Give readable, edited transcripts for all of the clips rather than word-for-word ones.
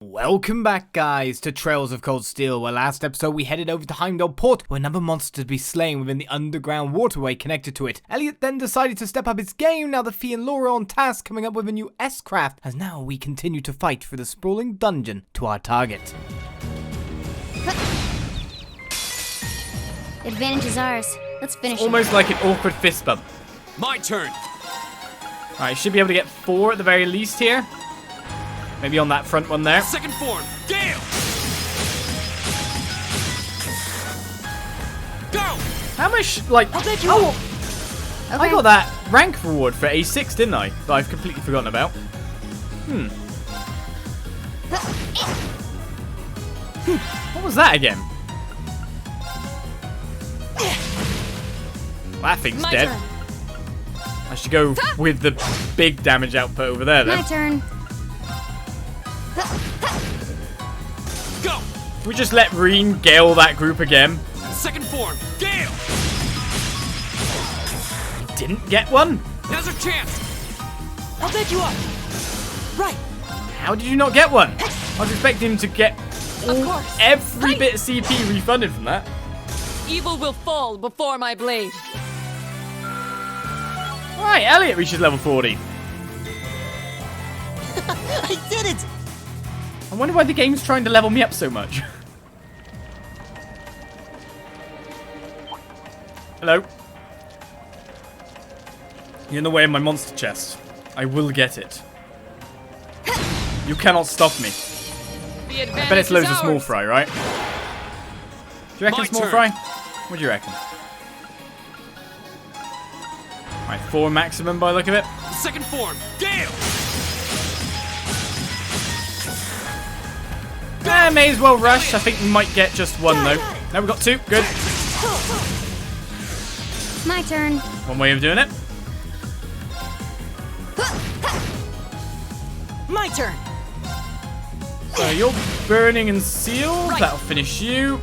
Welcome back, guys, to Trails of Cold Steel, where last episode we headed over to Heimdall Port, where another monster to be slain within the Underground Waterway connected to it. Elliot then decided to step up his game now that Fee and Laura are on task coming up with a new S-craft, as now we continue to fight for the sprawling dungeon to our target. Advantage is ours. Let's finish. Almost like an awkward fist bump. My turn. Alright, should be able to get 4 at the very least here. Maybe on that front one there. Second form. Gale. Go. How much, like... I'll bet you oh, okay. I got that rank reward for A6, didn't I? That I've completely forgotten about. What was that again? That thing's My dead. turn. I should go with the big damage output over there, then. My turn. Go. Can we just let Rean gale that group again? Second form. Gale. Didn't get one? Now's our chance. I'll bet you up. Right. How did you not get one? I was expecting to get course. every bit of CP refunded from that. Evil will fall before my blade. Right, Elliot reaches level 40. I did it. I wonder why the game's trying to level me up so much. Hello. You're in the way of my monster chest. I will get it. You cannot stop me. The advantage I bet it's loads is of small ours. fry, right? Do you reckon My small turn. fry? What do you reckon? Right, 4 maximum by the look of it. Second form. Gale. May as well rush. I think we might get just 1 though. No, we got 2. Good. My turn. One way of doing it. My turn. So you're burning and sealed. That'll finish you.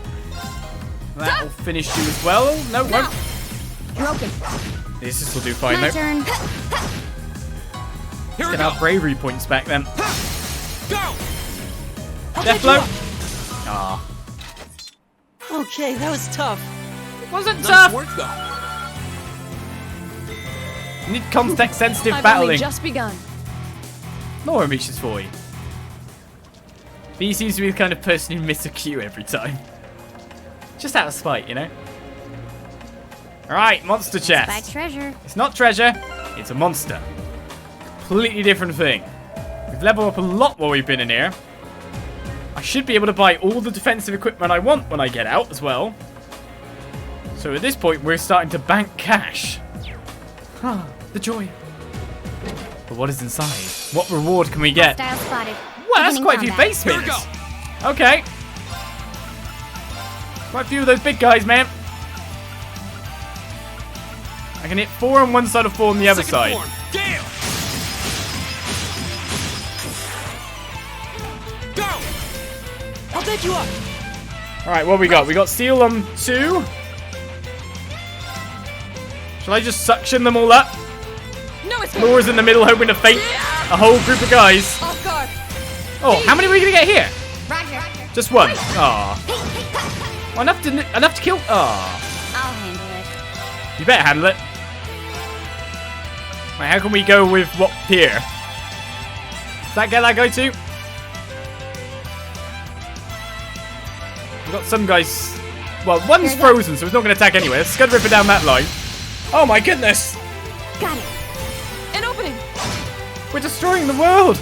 That'll finish you as well. No, won't. Broken. This will do fine My though. turn. Here we Get go. our bravery points back then. Go. Death blow. Ah, Okay, that was tough. wasn't Nice tough. work though. You need context-sensitive I've only battling. just begun. Laura reaches 40. But he seems to be the kind of person who misses a cue every time. Just out of spite, you know. Alright, monster By chest. treasure. It's not treasure, it's a monster. Completely different thing. We've leveled up a lot while we've been in here. I should be able to buy all the defensive equipment I want when I get out as well. So at this point, we're starting to bank cash. Ah, the joy. But what is inside? What reward can we get? Style spotted. Well, that's Beginning quite a few combat. face Here we spinners. go. Okay. Quite a few of those big guys, man. I can hit 4 on one side or 4 on the other Second side. form. Gale. Go. I'll bet you up. Alright, what we got? We got steel on 2. Shall I just suction them all up? No escape. Laura's in the middle hoping to fake a whole group of guys. Off guard. Oh, how many are we going to get here? Roger. Just 1. Aw. Well, enough to kill? Aw. I'll handle it. You better handle it. Right, how can we go with what here? Does that get that guy too? We've got some guys... Well, one's Here's frozen, so it's not going to attack anyway. Let's go ripper down that line. Oh my goodness! Got it. An opening. We're destroying the world!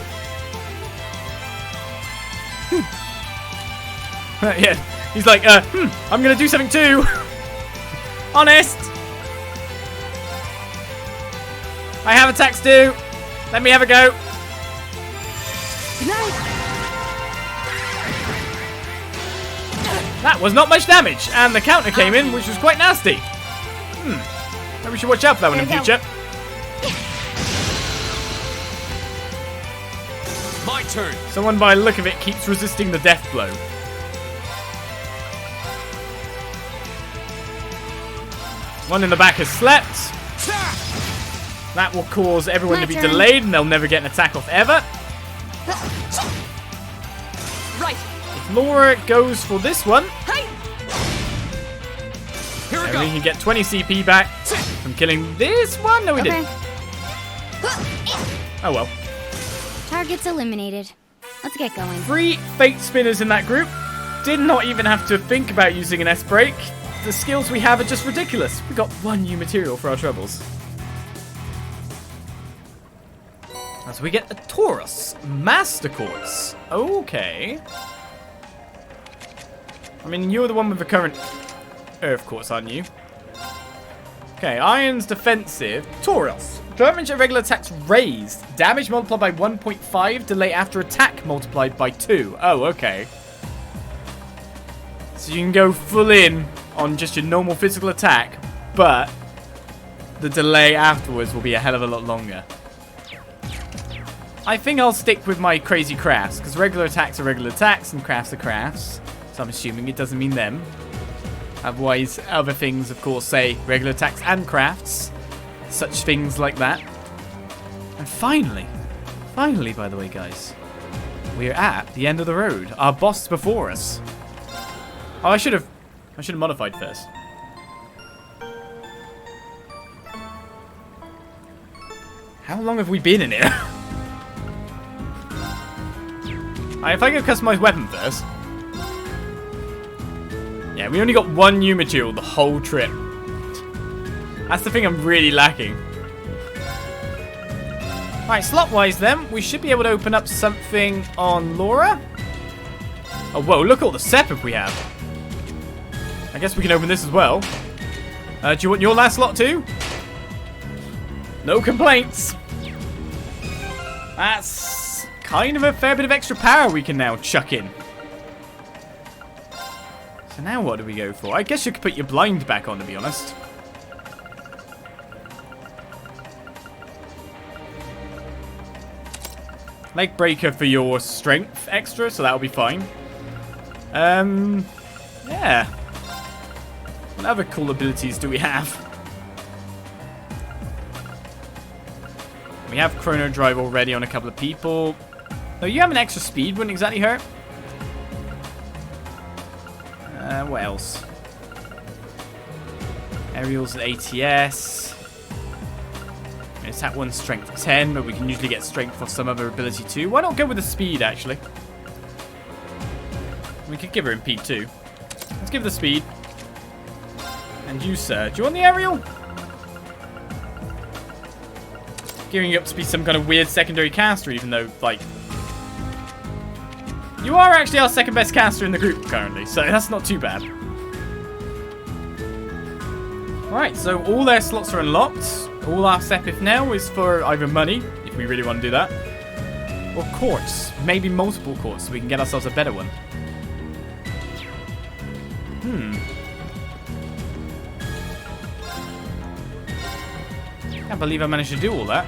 Yeah, he's like, I'm going to do something too. Honest! I have attacks too. Let me have a go. Good night. That was not much damage, and the counter came in, which was quite nasty. Maybe we should watch out for that one in Here we future. My turn. Someone, by the look of it, keeps resisting the death blow. One in the back has slept. That will cause everyone My to be turn. delayed, and they'll never get an attack off ever. Right. If Laura goes for this one, Hey. Here we then go. we can get 20 CP back from killing this one. No, we didn't. Oh well. Target's eliminated. Let's get going. 3 fate spinners in that group. Did not even have to think about using an S-break. The skills we have are just ridiculous. We got 1 new material for our troubles. So we get a Thors Master Quartz. Okay. I mean, you're the one with the current Earth Quartz, aren't you? Okay, Iron's defensive. Thors. Damage at regular attacks raised. Damage multiplied by 1.5. Delay after attack multiplied by 2. Oh, okay. So you can go full in on just your normal physical attack, but the delay afterwards will be a hell of a lot longer. I think I'll stick with my crazy crafts, because regular attacks are regular attacks and crafts are crafts. So I'm assuming it doesn't mean them. Otherwise, other things, of course, say regular attacks and crafts. Such things like that. And finally, by the way, guys, we're at the end of the road. Our boss is before us. Oh, I should have modified first. How long have we been in here? If I go customize weapon first. Yeah, we only got 1 new material the whole trip. That's the thing I'm really lacking. Alright, slot-wise then, we should be able to open up something on Laura. Oh, whoa, look at all the setup we have. I guess we can open this as well. Do you want your last slot too? No complaints. That's kind of a fair bit of extra power we can now chuck in. So now what do we go for? I guess you could put your blind back on, to be honest. Leg breaker for your strength extra, so that'll be fine. Yeah. What other cool abilities do we have? We have Chrono Drive already on a couple of people. Though you have an extra speed, wouldn't exactly hurt. What else? Aerials at ATS. It's at 1 strength 10, but we can usually get strength for some other ability too. Why not go with the speed, actually? We could give her impede too. Let's give her the speed. And you, sir. Do you want the aerial? Gearing you up to be some kind of weird secondary caster, even though, like... You are actually our second best caster in the group currently, so that's not too bad. Alright, so all their slots are unlocked. All our Sepith now is for either money, if we really want to do that, or quartz. Maybe multiple quartz, so we can get ourselves a better one. Can't believe I managed to do all that.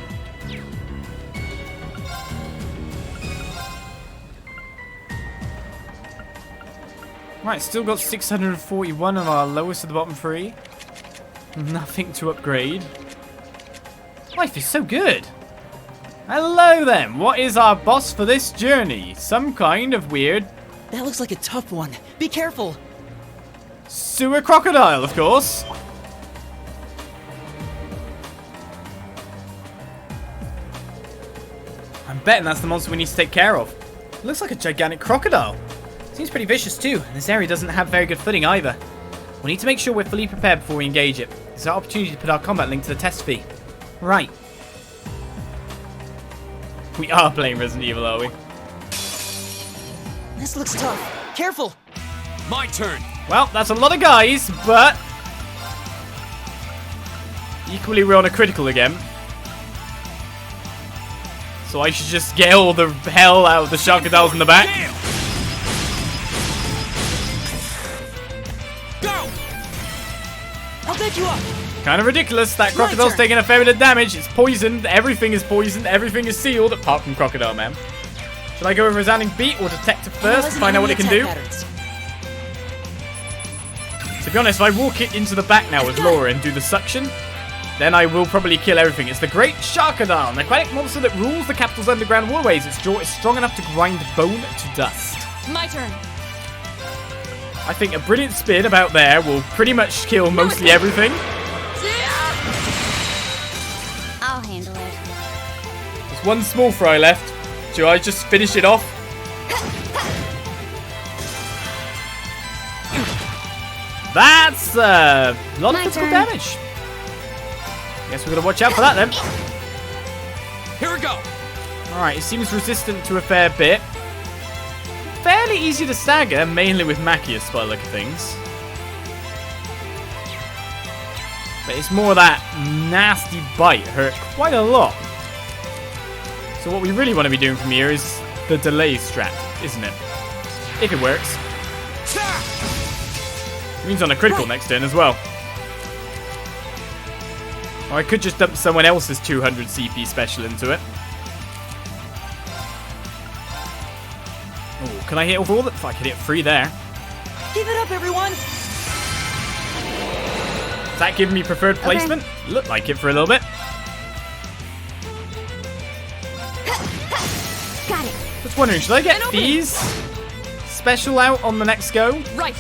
Right, still got 641 of our lowest of the bottom 3. Nothing to upgrade. Life is so good. Hello then. What is our boss for this journey? Some kind of weird... That looks like a tough one. Be careful. Sewer crocodile, of course. I'm betting that's the monster we need to take care of. It looks like a gigantic crocodile. Seems pretty vicious too. This area doesn't have very good footing either. We need to make sure we're fully prepared before we engage it. It's our opportunity to put our combat link to the test fee. Right. We are playing Resident Evil, are we? This looks tough. Careful. My turn. Well, that's a lot of guys, but... equally, we're on a critical again. So I should just get all the hell out of the Sharkodiles in the back. Gale. Go. I'll bet you up. Kind of ridiculous. That crocodile's turn. taking a fair bit of damage. It's poisoned. Everything is poisoned. Everything is sealed, apart from Crocodile Man. Should I go with Resounding Beat or Detective first to find out what it can do? To be honest, if I walk it into the back now with Laura and do the suction, then I will probably kill everything. It's the Great Sharkodile, an aquatic monster that rules the capital's underground waterways. Its jaw is strong enough to grind bone to dust. My turn. I think a brilliant spin about there will pretty much kill mostly everything. I'll handle it. There's one small fry left. Do I just finish it off? That's a lot of physical damage. Guess we're gonna watch out for that then. Here we go. Alright, it seems resistant to a fair bit. Fairly easy to stagger, mainly with Machias by the look of things. But it's more that nasty bite hurt quite a lot. So what we really want to be doing from here is the delay strat, isn't it? If it works. Means on a critical next turn as well. Or I could just dump someone else's 200 CP special into it. Oh, can I hit over all that? If I could hit 3 there. Give it up, everyone! Is that giving me preferred placement? Okay. Looked like it for a little bit. Got it. Just wondering, should I get these special out on the next go? Right.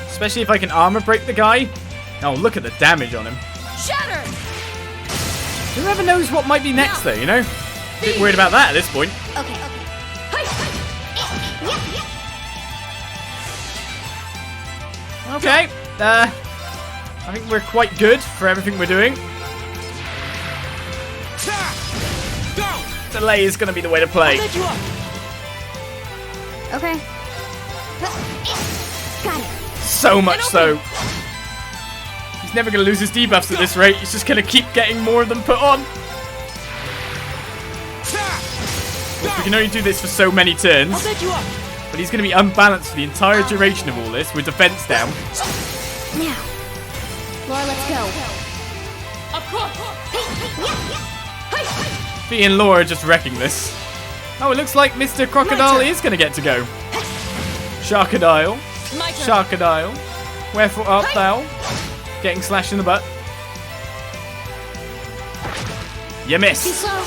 Especially if I can armor break the guy. Oh, look at the damage on him. Shatter. Whoever knows what might be next, though, you know? A bit worried about that at this point. Okay. Okay. I think we're quite good for everything we're doing. Go. Delay is going to be the way to play. I'll let you up. Okay. Got it. So much so. He's never going to lose his debuffs at this rate. He's just going to keep getting more of them put on. We can only do this for so many turns. I'll let you up. But he's going to be unbalanced for the entire duration of all this with defense down. Now. Laura, let's go. Of course. Fee and Laura just wrecking this. Oh, it looks like Mr. Crocodile is going to get to go. Sharkodile. My turn. Sharkodile. Wherefore art thou? Getting slashed in the butt. You Too miss. slow.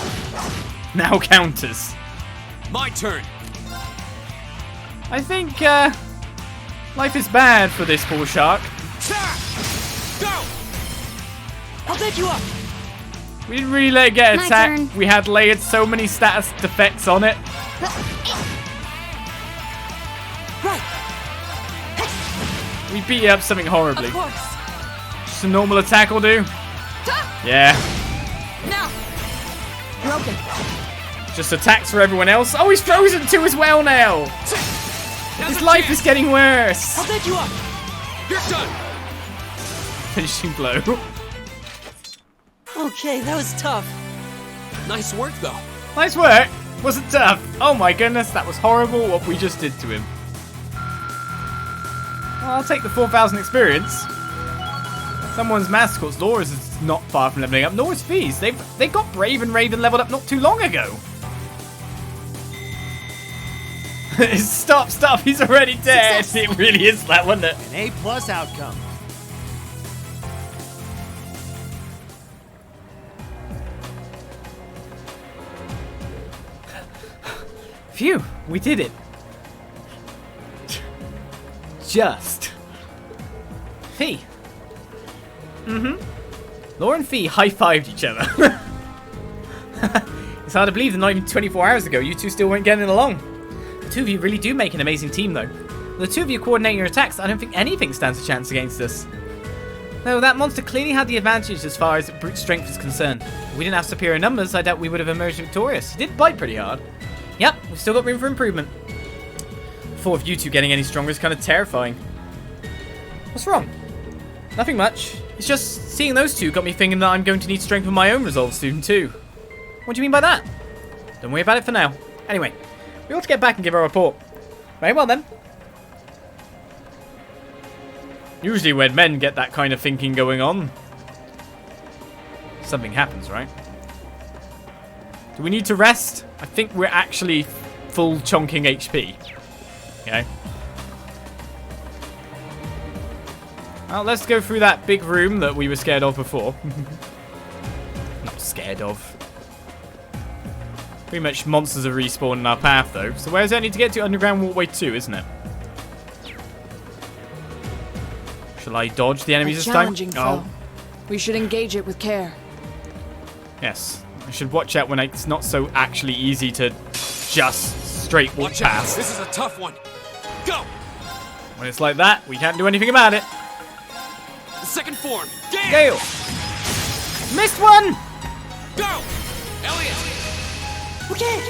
Now counters. My turn. I think life is bad for this poor shark. Go. I'll let you up. We didn't really let it get My attacked. turn. We had layered so many status defects on it. Right. We beat it up something horribly. Of course. Just a normal attack will do. Yeah. Now. Broken. Just attacks for everyone else. Oh, he's frozen too as well now. His life is getting worse. I'll let you up. You're done. Finishing blow. Okay, that was tough. Nice work, though. Nice work. Wasn't tough. Oh my goodness, that was horrible what we just did to him. Well, I'll take the 4,000 experience. Someone's Master Court's Laura's is not far from leveling up. Nor is Fee's. They got Brave and Raven leveled up not too long ago. Stop. He's already dead. Success. It really is that, wasn't it? An A+ outcome. Phew, we did it. Just. Fee. Laura and Fee high-fived each other. It's hard to believe that not even 24 hours ago, you two still weren't getting along. The two of you really do make an amazing team, though. The two of you coordinating your attacks, I don't think anything stands a chance against us. Though that monster clearly had the advantage as far as brute strength is concerned. If we didn't have superior numbers, I doubt we would have emerged victorious. He did bite pretty hard. Yep, we've still got room for improvement. The thought of you two getting any stronger is kind of terrifying. What's wrong? Nothing much. It's just seeing those two got me thinking that I'm going to need to strengthen my own resolve soon too. What do you mean by that? Don't worry about it for now. Anyway, we ought to get back and give our report. Very well then. Usually when men get that kind of thinking going on, something happens, right? Do we need to rest? I think we're actually full chonking HP. Okay. Well, let's go through that big room that we were scared of before. Not scared of. Pretty much monsters are respawning in our path, though. So where does it need to get to? Underground Waterway 2, isn't it? Shall I dodge the enemies A this time? challenging foe. We should engage it with care. Yes. I should watch out when it's not so actually easy to just straight walk Watch out. past. This is a tough one. Go! When it's like that, we can't do anything about it. The second form. Gale! Gale! Missed one! Go! Elliot! Okay.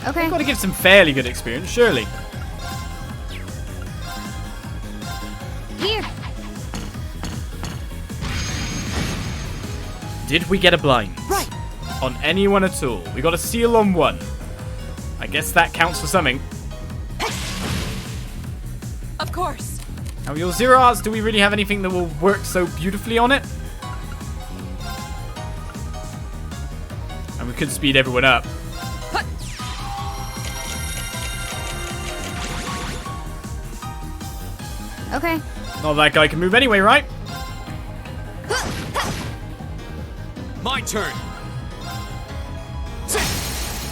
Okay. Got to give some fairly good experience, surely. Here. Did we get a blind? Right. On anyone at all? We got a seal on one. I guess that counts for something. Of course. Now, your zero arts, do we really have anything that will work so beautifully on it? And we could speed everyone up. Okay. Not that guy can move anyway, right? My turn.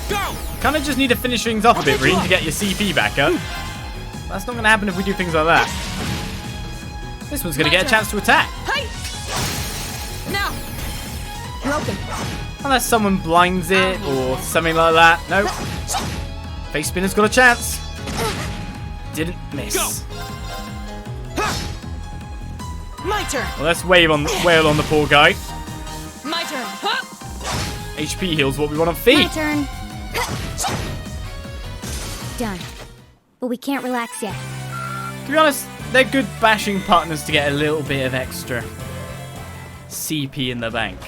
Go! Kind of just need to finish things off a bit, Rean, to get your CP back up. That's not going to happen if we do things like that. This one's going to get a chance to attack. Hey! Now! Broken. Unless someone blinds it or something like that. No. Face spinner's got a chance. Didn't miss. Go. My turn. Well, let's wail on the poor guy. My turn. Huh? HP heals what we want on My feet. turn. Done. But we can't relax yet. To be honest, they're good bashing partners to get a little bit of extra CP in the bank.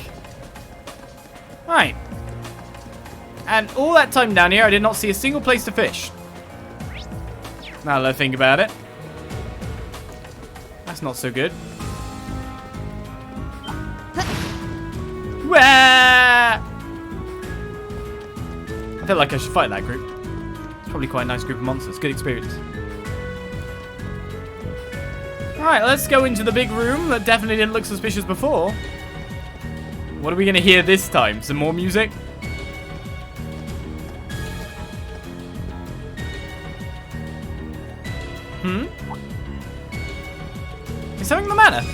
Right. And all that time down here, I did not see a single place to fish. Now that I think about it. That's not so good. Wah! I feel like I should fight that group. It's probably quite a nice group of monsters. Good experience. Alright, let's go into the big room that definitely didn't look suspicious before. What are we going to hear this time? Some more music? Is something the matter?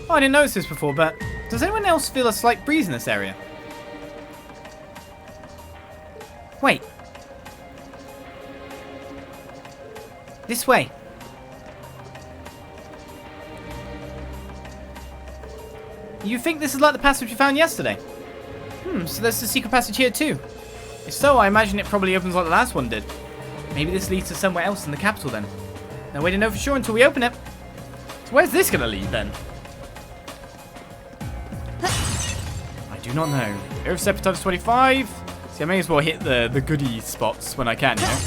Oh, I didn't notice this before, but does anyone else feel a slight breeze in this area? Wait. This way. You think this is like the passage we found yesterday? So there's the secret passage here too. If so, I imagine it probably opens like the last one did. Maybe this leads to somewhere else in the capital then. No way to know for sure until we open it. So where's this going to lead then? I do not know. Earth Scepter times 25. See, I may as well hit the goodie spots when I can, you know?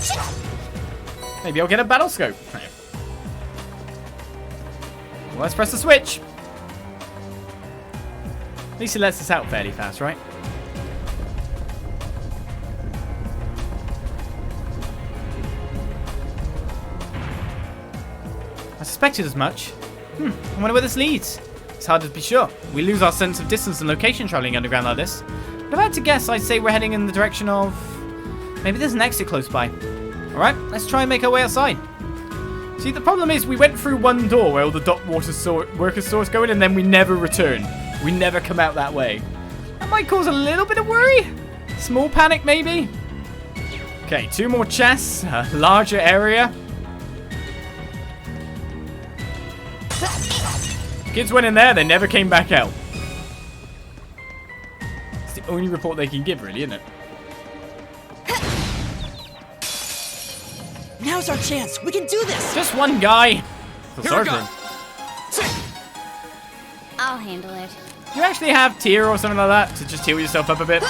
Maybe I'll get a battle scope. Well, let's press the switch. At least it lets us out fairly fast, right? I suspected as much. I wonder where this leads. It's hard to be sure. We lose our sense of distance and location traveling underground like this. But if I had to guess, I'd say we're heading in the direction of... Maybe there's an exit close by. Alright, let's try and make our way outside. See, the problem is we went through one door where all the dock workers saw us going, and then we never returned. We never come out that way. That might cause a little bit of worry. Small panic, maybe. Okay, 2 more chests. A larger area. Kids went in there, they never came back out. It's the only report they can give, really, isn't it? Now's our chance. We can do this. Just one guy. Feel Here sorry we for go. him. I'll handle it. Do you actually have Tiara or something like that to just heal yourself up a bit?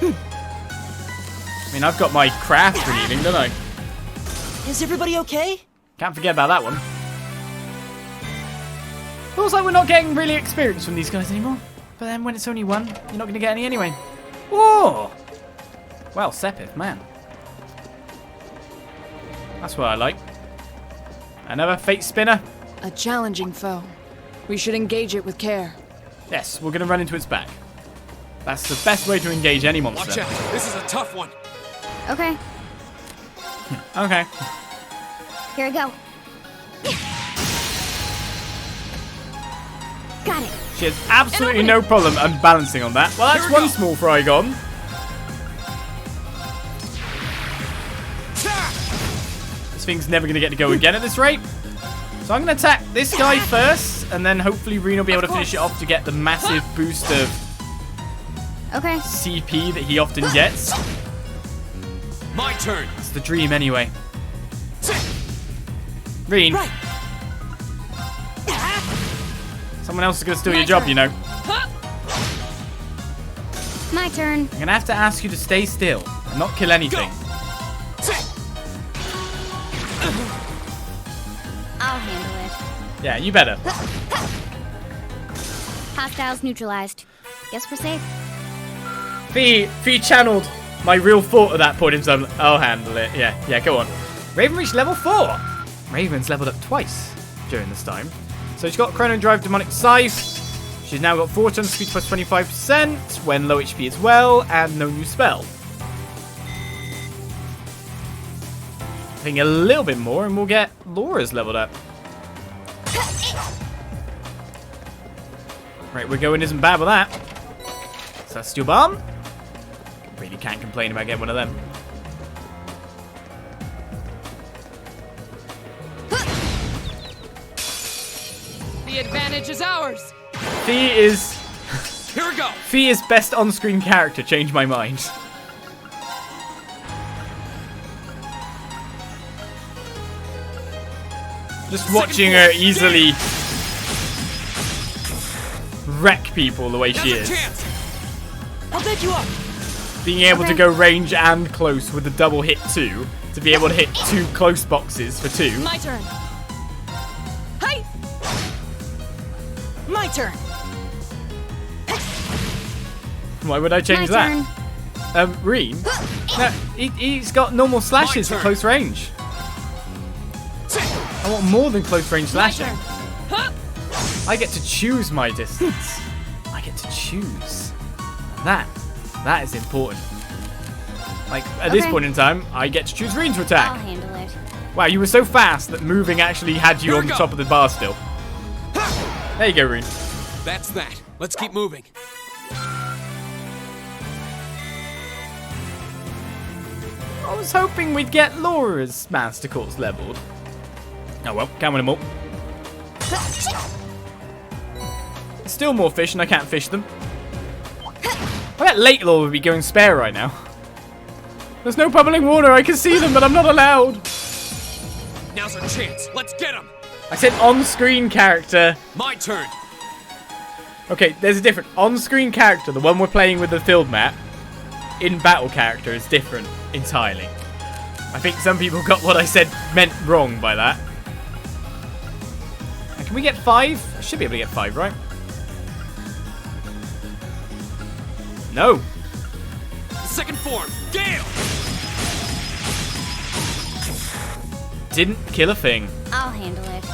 I mean, I've got my craft for healing, don't I? Is everybody okay? Can't forget about that one. Feels like we're not getting really experience from these guys anymore. But then when it's only one, you're not going to get any anyway. Whoa! Well, Sepith, man. That's what I like. Another fate spinner. A challenging foe. We should engage it with care. Yes, we're going to run into its back. That's the best way to engage any monster. Watch out. This is a tough one. Okay, Okay. here we go. Got it. She has absolutely no problem unbalancing on that. Well, that's Here we one go. small fry gone. This thing's never going to get to go again at this rate. So I'm going to attack this guy first, and then hopefully Rean will be able to finish it off to get the massive boost of Okay, CP that he often gets. My turn. It's the dream anyway. Rean, Right. someone else is going to steal My your job, turn. you know. my turn. I'm going to have to ask you to stay still and not kill anything. I'll handle it. Yeah, you better. Hostiles neutralized. Guess we're safe. Fee channeled my real thought at that point in time. I'll handle it. Yeah, go on. Raven reached level 4. Raven's leveled up twice during this time. So she's got Chrono Drive Demonic Scythe. She's now got 4 turns speed plus 25% when low HP as well, and no new spell. I think a little bit more and we'll get Laura's leveled up. Right, we're going isn't bad with that. So that's Steel Bomb. Really can't complain about getting one of them. The advantage is ours. Fee is Here we go. best on-screen character. Change my mind. Just watching her easily wreck people the way she Now's is. a chance. I'll back you up. Being able to Okay. go range and close with a double hit 2. To be able to hit 2 close boxes for 2. My turn. Hey! My turn. Why would I change my that? turn. Rean? No, he's got normal slashes My at turn. close range. I want more than close range slashing. Huh? I get to choose my distance. I get to choose. That is important. Like, at this Okay. point in time, I get to choose Rean to I'll attack. handle it. Wow, you were so fast that moving actually had you Here on we the go. top of the bar still. There you go, Rean. That's that. Let's keep moving. I was hoping we'd get Laura's Master Course leveled. Oh well, can't win them all. Still more fish and I can't fish them. I bet Lake Law would be going spare right now. There's no bubbling water, I can see them, but I'm not allowed. Now's our chance. Let's get him. I said on-screen character. My turn. Okay, there's a different on-screen character. The one we're playing with the field map in battle character is different entirely. I think some people got what I said meant wrong by that. And can we get 5? I should be able to get 5, right? No. Second form. Gale. Didn't kill a thing. I'll handle it.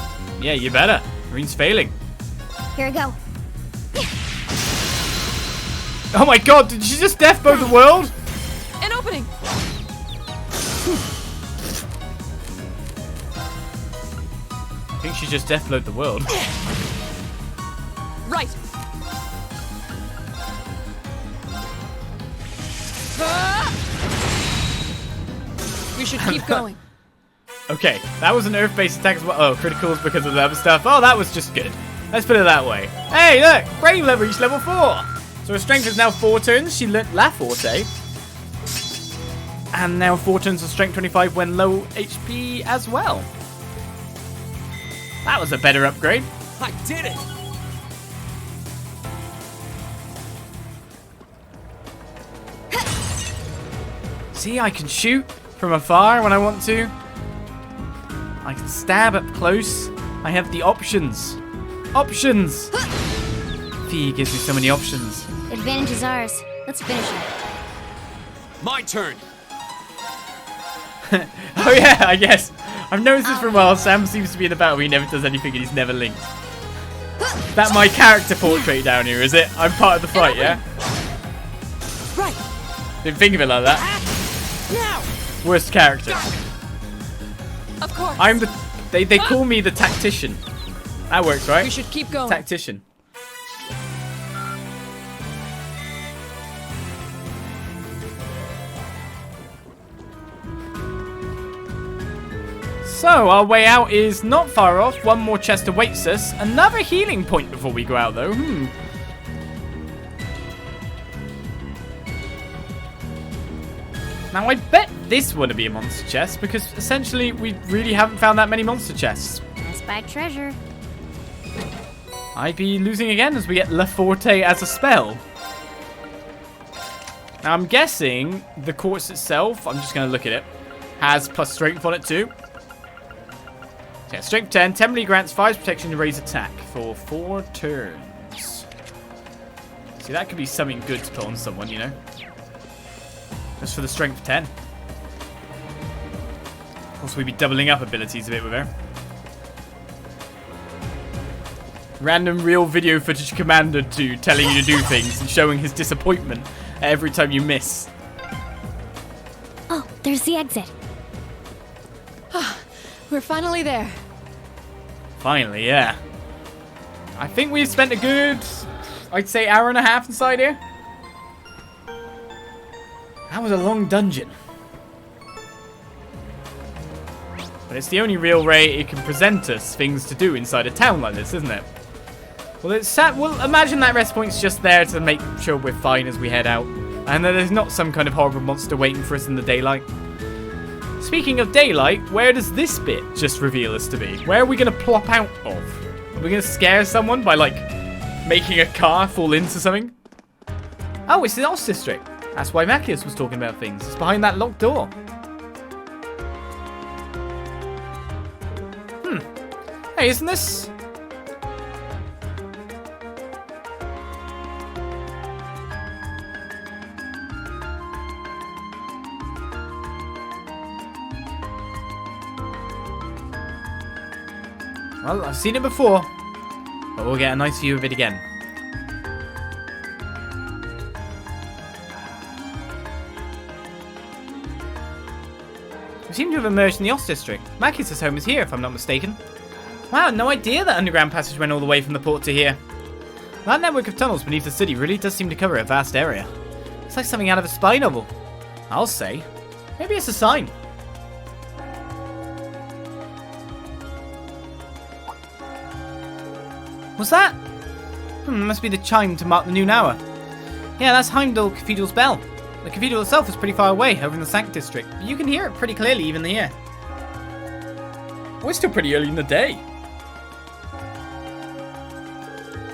Yeah, you better. Rean's failing. Here we go. Oh my god, did she just death bow the world? An opening. I think she just death blowed the world. Right. Ah! We should keep going. Okay, that was an earth-based attack as well. Oh, criticals because of the other stuff. Oh, that was just good. Let's put it that way. Hey, look! Brave level reached level 4! So her strength is now 4 turns. She learnt La Forte. And now 4 turns of strength 25 when low HP as well. That was a better upgrade. I did it. See, I can shoot from afar when I want to. I can stab up close. I have the options. Options! Fee gives me so many options. Advantage is ours. Let's finish it. My turn. Oh yeah, I guess. I've noticed this for a while. Sam seems to be in a battle where he never does anything and he's never linked. That my character portrait down here, is it? I'm part of the fight, yeah? Right. Didn't think of it like that. Now. Worst character. Of course. I'm the... They call me the tactician. That works, right? We should keep going. Tactician. So, our way out is not far off. One more chest awaits us. Another healing point before we go out, though. Now, I bet this would be a monster chest, because essentially we really haven't found that many monster chests. I spy treasure. I'd be losing again as we get La Forte as a spell. Now, I'm guessing the quartz itself, I'm just going to look at it, has plus strength on it too. Yeah, strength 10, temporarily grants 5 protection and raise attack for 4 turns. See, that could be something good to put on someone, you know. Just for the strength 10. Also, we'd be doubling up abilities a bit with her. Random real video footage Commander 2 telling you to do things and showing his disappointment every time you miss. Oh, there's the exit. We're finally there. Finally, yeah. I think we've spent a good, I'd say, hour and a half inside here. That was a long dungeon. But it's the only real way it can present us things to do inside a town like this, isn't it? Well, well, imagine that rest point's just there to make sure we're fine as we head out. And that there's not some kind of horrible monster waiting for us in the daylight. Speaking of daylight, where does this bit just reveal us to be? Where are we going to plop out of? Are we going to scare someone by, like, making a car fall into something? Oh, it's the Oz District. That's why Machias was talking about things. It's behind that locked door. Hey, isn't this... Well, I've seen it before, but we'll get a nice view of it again. We seem to have emerged in the Oz District. Machias' home is here, if I'm not mistaken. Wow, no idea that underground passage went all the way from the port to here. That network of tunnels beneath the city really does seem to cover a vast area. It's like something out of a spy novel. I'll say. Maybe it's a sign. What's that? Must be the chime to mark the noon hour. Yeah, that's Heimdall Cathedral's bell. The cathedral itself is pretty far away, over in the Sank district, but you can hear it pretty clearly even here. We're still pretty early in the day.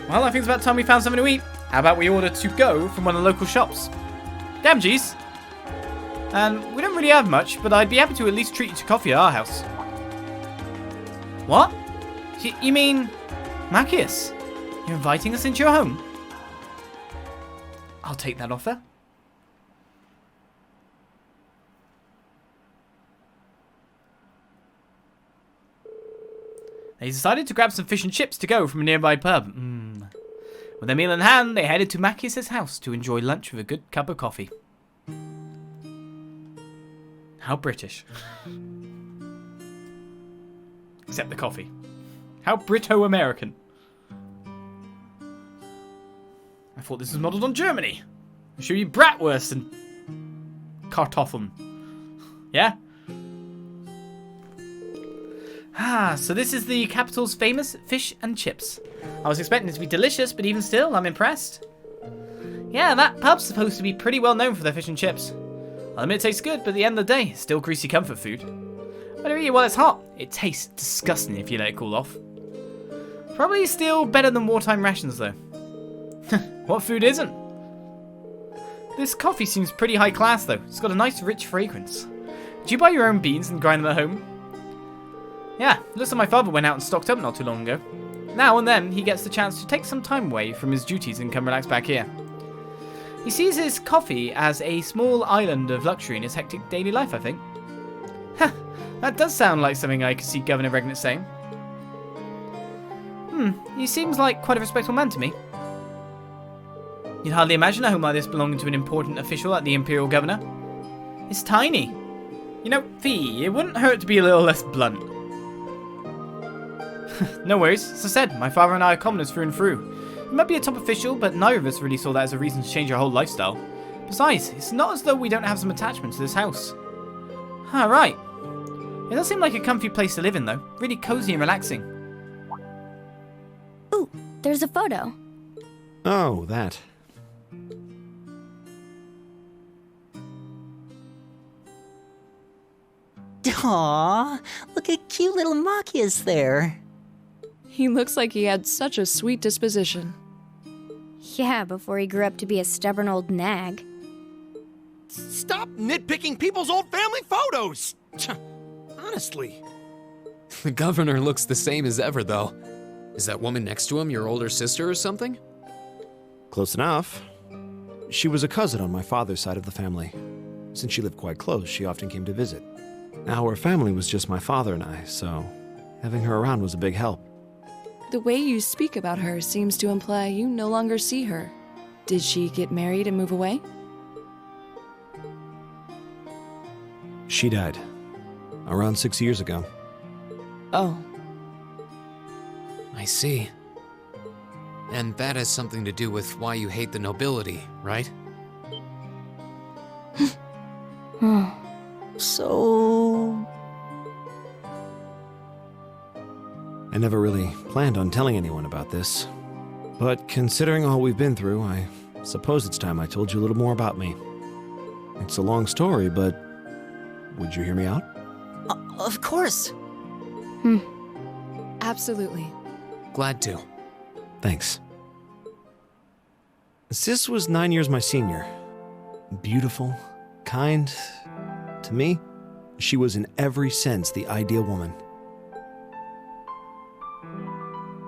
Well, I think it's about time we found something to eat. How about we order to go from one of the local shops? Damn, geez. And we don't really have much, but I'd be happy to at least treat you to coffee at our house. What? You mean... Machias, you're inviting us into your home? I'll take that offer. They decided to grab some fish and chips to go from a nearby pub. With their meal in hand, they headed to Machias' house to enjoy lunch with a good cup of coffee. How British. Except the coffee. How Brito-American. I thought this was modelled on Germany. I'll show you bratwurst and Kartoffeln. Yeah? So this is the capital's famous fish and chips. I was expecting it to be delicious, but even still, I'm impressed. Yeah, that pub's supposed to be pretty well known for their fish and chips. I'll admit it tastes good, but at the end of the day, it's still greasy comfort food. Better eat it while it's hot. It tastes disgusting if you let it cool off. Probably still better than wartime rations, though. What food isn't? This coffee seems pretty high class, though. It's got a nice, rich fragrance. Do you buy your own beans and grind them at home? Yeah, looks like my father went out and stocked up not too long ago. Now and then, he gets the chance to take some time away from his duties and come relax back here. He sees his coffee as a small island of luxury in his hectic daily life, I think. That does sound like something I could see Governor Regnant saying. He seems like quite a respectable man to me. You'd hardly imagine a home like this belonging to an important official like the Imperial Governor. It's tiny. You know, Fee, it wouldn't hurt to be a little less blunt. No worries, as I said, my father and I are commoners through and through. He might be a top official, but neither of us really saw that as a reason to change our whole lifestyle. Besides, it's not as though we don't have some attachment to this house. Right. It does seem like a comfy place to live in, though. Really cozy and relaxing. Ooh, there's a photo. Oh, that. Aww, look at cute little Machias there. He looks like he had such a sweet disposition. Yeah, before he grew up to be a stubborn old nag. Stop nitpicking people's old family photos! Honestly. The governor looks the same as ever, though. Is that woman next to him your older sister or something? Close enough. She was a cousin on my father's side of the family. Since she lived quite close, she often came to visit. Our family was just my father and I, so having her around was a big help. The way you speak about her seems to imply you no longer see her. Did she get married and move away? She died. Around 6 years ago. Oh. I see. And that has something to do with why you hate the nobility, right? So... I never really planned on telling anyone about this. But considering all we've been through, I suppose it's time I told you a little more about me. It's a long story, but would you hear me out? Of course. Absolutely. Glad to. Thanks. Sis was 9 years my senior. Beautiful, kind. To me, she was in every sense the ideal woman.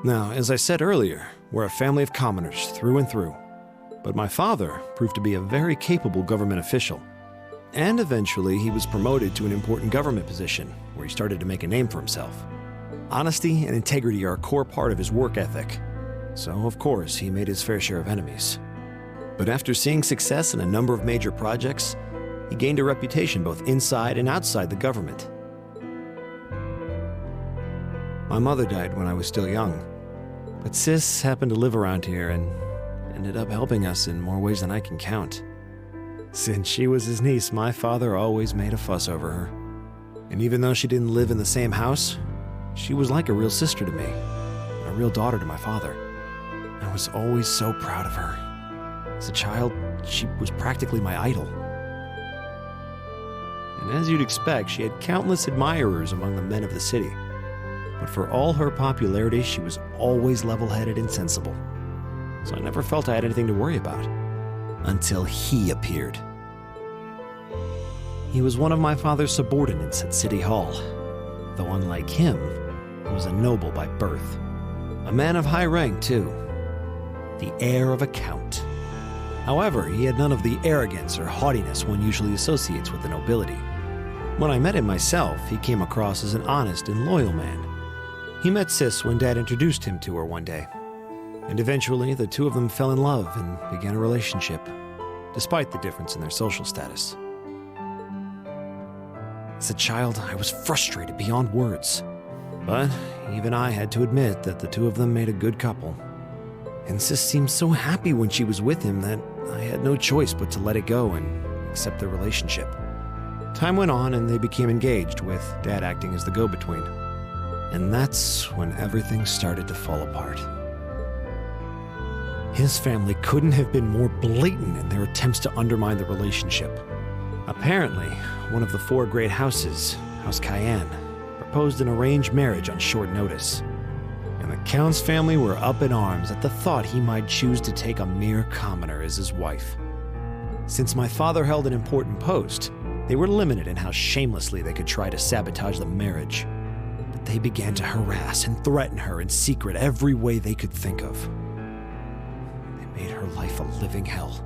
Now, as I said earlier, we're a family of commoners through and through. But my father proved to be a very capable government official. And eventually, he was promoted to an important government position, where he started to make a name for himself. Honesty and integrity are a core part of his work ethic. So, of course, he made his fair share of enemies. But after seeing success in a number of major projects, he gained a reputation both inside and outside the government. My mother died when I was still young, but Sis happened to live around here and ended up helping us in more ways than I can count. Since she was his niece, my father always made a fuss over her. And even though she didn't live in the same house, she was like a real sister to me, a real daughter to my father. I was always so proud of her. As a child, she was practically my idol. And as you'd expect, she had countless admirers among the men of the city. But for all her popularity, she was always level-headed and sensible. So I never felt I had anything to worry about. Until he appeared. He was one of my father's subordinates at City Hall. Though unlike him, he was a noble by birth. A man of high rank, too. The heir of a count. However, he had none of the arrogance or haughtiness one usually associates with the nobility. When I met him myself, he came across as an honest and loyal man. He met Sis when Dad introduced him to her one day. And eventually, the two of them fell in love and began a relationship, despite the difference in their social status. As a child, I was frustrated beyond words. But even I had to admit that the two of them made a good couple. And Sis seemed so happy when she was with him that I had no choice but to let it go and accept their relationship. Time went on and they became engaged, with Dad acting as the go-between. And that's when everything started to fall apart. His family couldn't have been more blatant in their attempts to undermine the relationship. Apparently, one of the 4 great houses, House Cayenne, proposed an arranged marriage on short notice. And the Count's family were up in arms at the thought he might choose to take a mere commoner as his wife. Since my father held an important post, they were limited in how shamelessly they could try to sabotage the marriage. But they began to harass and threaten her in secret every way they could think of. They made her life a living hell.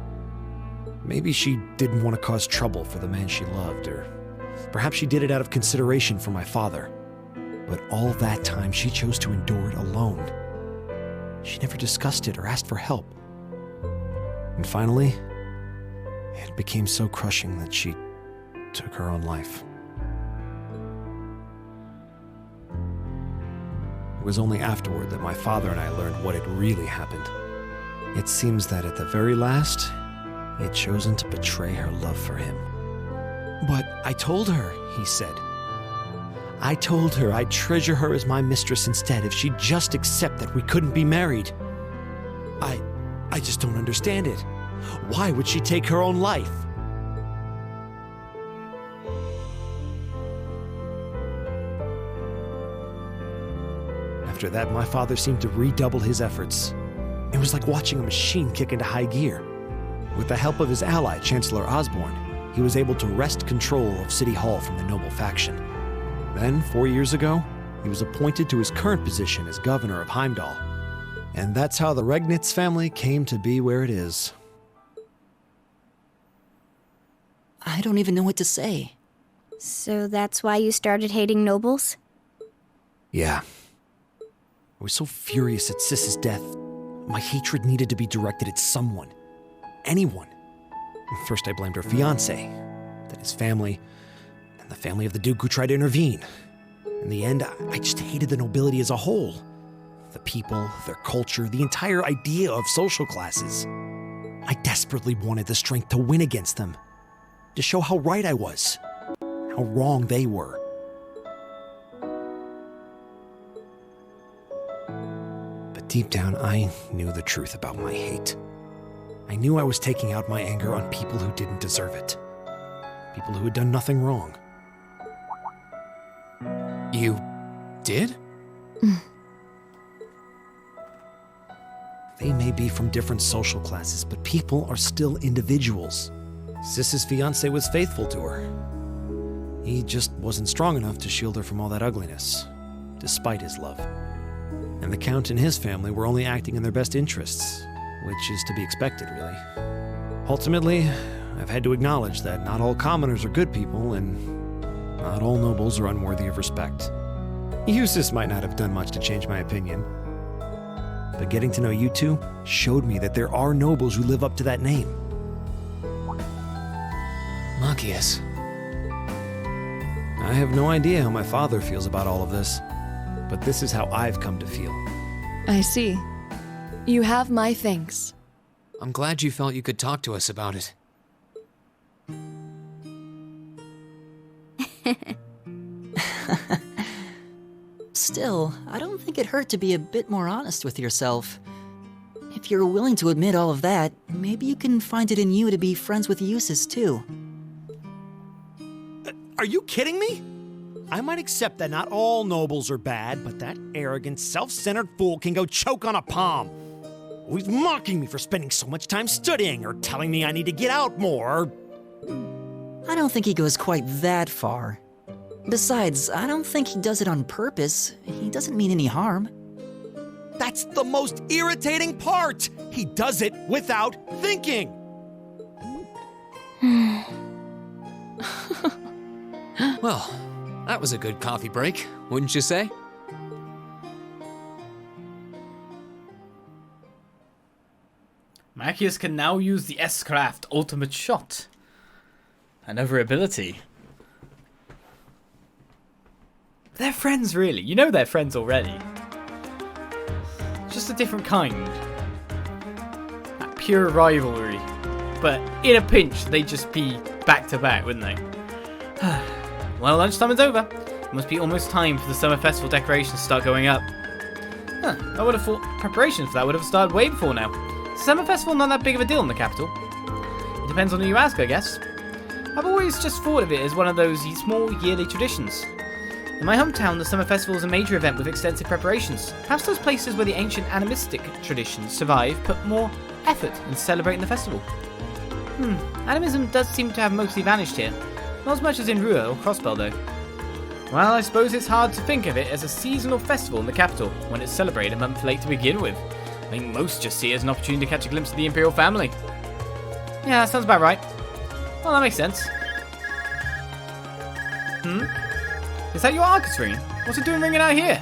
Maybe she didn't want to cause trouble for the man she loved, or perhaps she did it out of consideration for my father. But all that time, she chose to endure it alone. She never discussed it or asked for help. And finally, it became so crushing that she took her own life. It was only afterward that my father and I learned what had really happened. It seems that at the very last, they'd chosen to betray her love for him. "But I told her," he said. "I told her I'd treasure her as my mistress instead if she'd just accept that we couldn't be married. I just don't understand it. Why would she take her own life?" After that, my father seemed to redouble his efforts. It was like watching a machine kick into high gear. With the help of his ally, Chancellor Osborne, he was able to wrest control of City Hall from the noble faction. Then, 4 years ago, he was appointed to his current position as governor of Heimdall. And that's how the Regnitz family came to be where it is. I don't even know what to say. So that's why you started hating nobles? Yeah. I was so furious at Sis's death. My hatred needed to be directed at someone. Anyone. First I blamed her fiancé, then his family, and the family of the Duke who tried to intervene. In the end, I just hated the nobility as a whole. The people, their culture, the entire idea of social classes. I desperately wanted the strength to win against them. To show how right I was. How wrong they were. But deep down, I knew the truth about my hate. I knew I was taking out my anger on people who didn't deserve it. People who had done nothing wrong. You did? They may be from different social classes, but people are still individuals. Sis's fiancé was faithful to her. He just wasn't strong enough to shield her from all that ugliness, despite his love. And the Count and his family were only acting in their best interests, which is to be expected, really. Ultimately, I've had to acknowledge that not all commoners are good people, and not all nobles are unworthy of respect. Eustace might not have done much to change my opinion, but getting to know you two showed me that there are nobles who live up to that name. Machias. I have no idea how my father feels about all of this, but this is how I've come to feel. I see. You have my thanks. I'm glad you felt you could talk to us about it. Still, I don't think it hurt to be a bit more honest with yourself. If you're willing to admit all of that, maybe you can find it in you to be friends with Eustace too. Are you kidding me? I might accept that not all nobles are bad, but that arrogant, self-centered fool can go choke on a palm. Always mocking me for spending so much time studying, or telling me I need to get out more. I don't think he goes quite that far. Besides, I don't think he does it on purpose. He doesn't mean any harm. That's the most irritating part! He does it without thinking! Well, that was a good coffee break, wouldn't you say? Machias can now use the S-Craft Ultimate Shot. Another ability. They're friends, really. You know they're friends already. Just a different kind. That pure rivalry. But in a pinch, they'd just be back to back, wouldn't they? Well, lunchtime is over. It must be almost time for the summer festival decorations to start going up. I would have thought preparations for that would have started way before now. Summer festival not that big of a deal in the capital. It depends on who you ask, I guess. I've always just thought of it as one of those small yearly traditions. In my hometown, the summer festival is a major event with extensive preparations. Perhaps those places where the ancient animistic traditions survive put more effort in celebrating the festival. Animism does seem to have mostly vanished here. Not as much as in Rua or Crossbell, though. Well, I suppose it's hard to think of it as a seasonal festival in the capital when it's celebrated a month late to begin with. I think most just see it as an opportunity to catch a glimpse of the Imperial family. Yeah, that sounds about right. Well, that makes sense. Is that your Arcus ring? What's it doing ringing out here?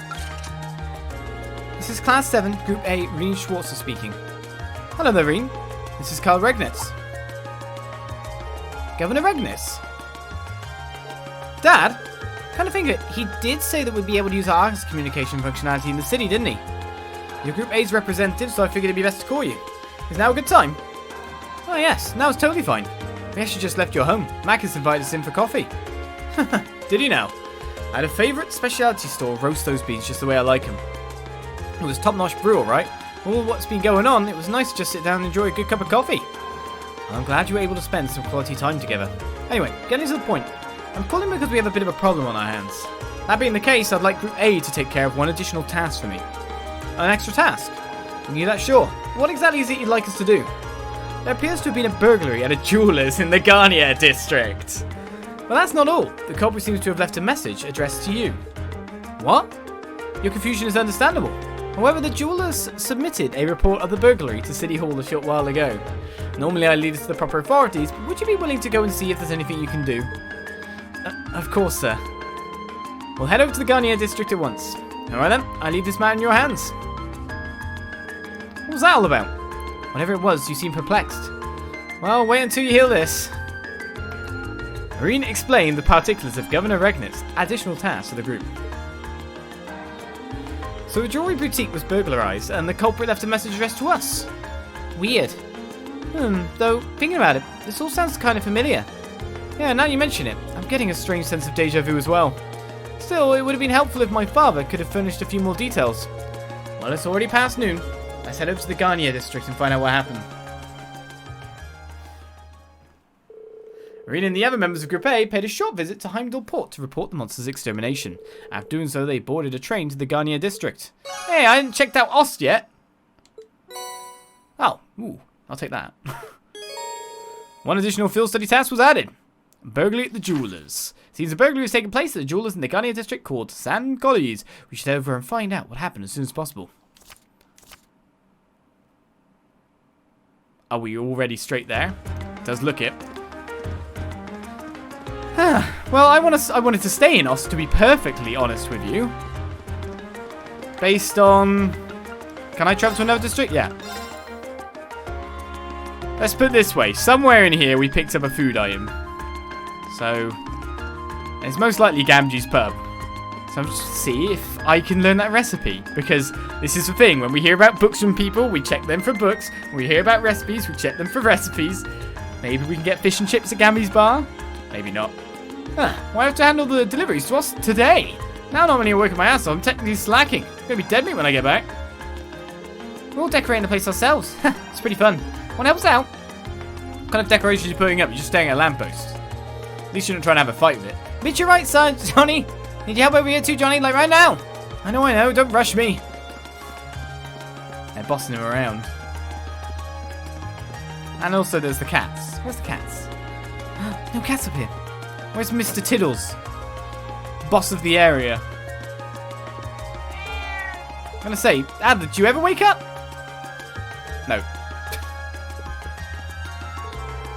This is Class 7, Group A, Rean Schwarzer speaking. Hello there, Rean. This is Carl Regnitz. Governor Regnitz? Dad? Kind of think it. He did say that we'd be able to use our communication functionality in the city, didn't he? You're Group A's representative, so I figured it'd be best to call you. Is now a good time? Oh yes, now it's totally fine. We actually just left your home. Machias invited us in for coffee. Did he now? I had a favourite specialty store roast those beans just the way I like them. It was top-notch brew, alright. All what's been going on, it was nice to just sit down and enjoy a good cup of coffee. I'm glad you were able to spend some quality time together. Anyway, getting to the point. I'm calling because we have a bit of a problem on our hands. That being the case, I'd like Group A to take care of one additional task for me. An extra task? You knew that? Sure. What exactly is it you'd like us to do? There appears to have been a burglary at a jeweller's in the Garnier district. Well, that's not all. The culprit seems to have left a message addressed to you. What? Your confusion is understandable. However, the jewellers submitted a report of the burglary to City Hall a short while ago. Normally I leave this to the proper authorities, but would you be willing to go and see if there's anything you can do? Of course, sir. We'll head over to the Garnier district at once. Alright then, I leave this matter in your hands. What was that all about? Whatever it was, you seem perplexed. Well, wait until you hear this. Rean explained the particulars of Governor Regnitz's additional tasks to the group. So the jewelry boutique was burglarized, and the culprit left a message addressed to us. Weird. Though, thinking about it, this all sounds kind of familiar. Yeah, now you mention it, I'm getting a strange sense of deja vu as well. Still, it would have been helpful if my father could have furnished a few more details. Well, it's already past noon. Let's head over to the Garnier district and find out what happened. Rean and the other members of Group A paid a short visit to Heimdall Port to report the monster's extermination. After doing so, they boarded a train to the Garnier district. Hey, I hadn't checked out Ost yet. Oh, ooh, I'll take that. One additional field study task was added. Burglary at the jewelers. Seems a burglary has taken place at the jewelers in the Garnier district called San Collies. We should head over and find out what happened as soon as possible. Are we already straight there? Does look it. Well, I wanted to stay in Ost, to be perfectly honest with you. Based on... Can I travel to another district? Yeah. Let's put it this way. Somewhere in here we picked up a food item. So... It's most likely Gamgee's pub. So I'm just to see if I can learn that recipe. Because this is the thing. When we hear about books from people, we check them for books. When we hear about recipes, we check them for recipes. Maybe we can get fish and chips at Gamgee's bar? Maybe not. Well, I have to handle the deliveries to us today. Now not only working my ass off, I'm technically slacking. I'm going to be dead meat when I get back. We're all decorating the place ourselves. It's pretty fun. Want to help us out? What kind of decorations are you putting up? You're just staring at a lamppost. At least you're not trying to have a fight with it. But you're right, son, Johnny. Need your help over here too, Johnny? Like right now. I know. Don't rush me. They're bossing him around. And also there's the cats. Where's the cats? No cats up here. Where's Mr. Tiddles? Boss of the area. I'm gonna say, Ad, did you ever wake up? No.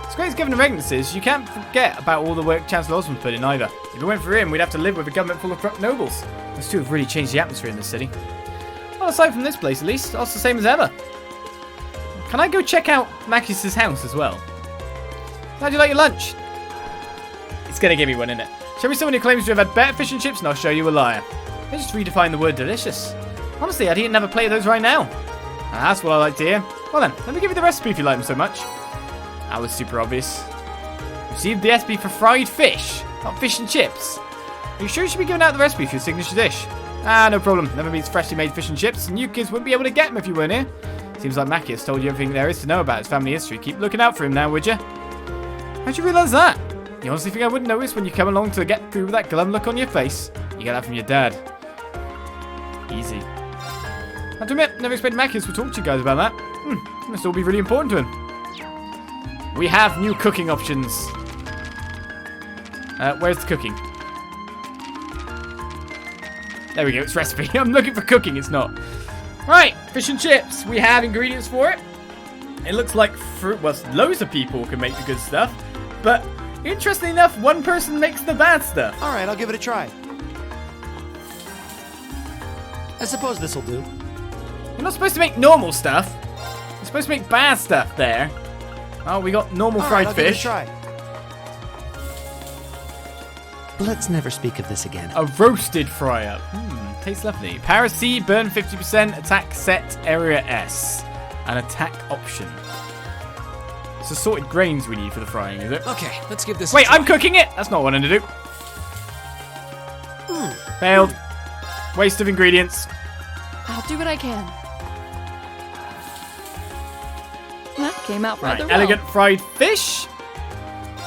As great as Governor Regnitz is, you can't forget about all the work Chancellor Osmond put in either. If it weren't for him, we'd have to live with a government full of corrupt nobles. Those two have really changed the atmosphere in this city. Well, aside from this place at least, it's the same as ever. Can I go check out Machias' house as well? How'd you like your lunch? It's gonna give me one, innit? Show me someone who claims to have had better fish and chips and I'll show you a liar. They just redefined the word delicious. Honestly, I'd eat another plate of those right now. That's what I like to hear. Well then, let me give you the recipe if you like them so much. That was super obvious. Received the recipe for fried fish, not fish and chips. Are you sure you should be giving out the recipe for your signature dish? No problem. Never beats freshly made fish and chips, and you kids wouldn't be able to get them if you weren't here. Seems like Machias told you everything there is to know about his family history. Keep looking out for him now, would you? How'd you realise that? You honestly think I wouldn't notice when you come along to get through with that glum look on your face? You get that from your dad. Easy. I have to admit, never expected Machias would talk to you guys about that. Must all be really important to him. We have new cooking options. Where's the cooking? There we go, it's recipe. I'm looking for cooking, it's not. Right, fish and chips. We have ingredients for it. It looks like fruit. Well, loads of people can make the good stuff. But, interestingly enough, one person makes the bad stuff. All right, I'll give it a try. I suppose this'll do. You're not supposed to make normal stuff. You're supposed to make bad stuff there. Oh, we got normal fried fish. Let's never speak of this again. A roasted fry-up. Tastes lovely. Power C, burn 50%, attack set, area S. An attack option. It's assorted grains we need for the frying, is it? Okay, let's give this Wait, a try. I'm cooking it! That's not what I wanted to do. Failed. Waste of ingredients. I'll do what I can. That came out rather well. Elegant fried fish.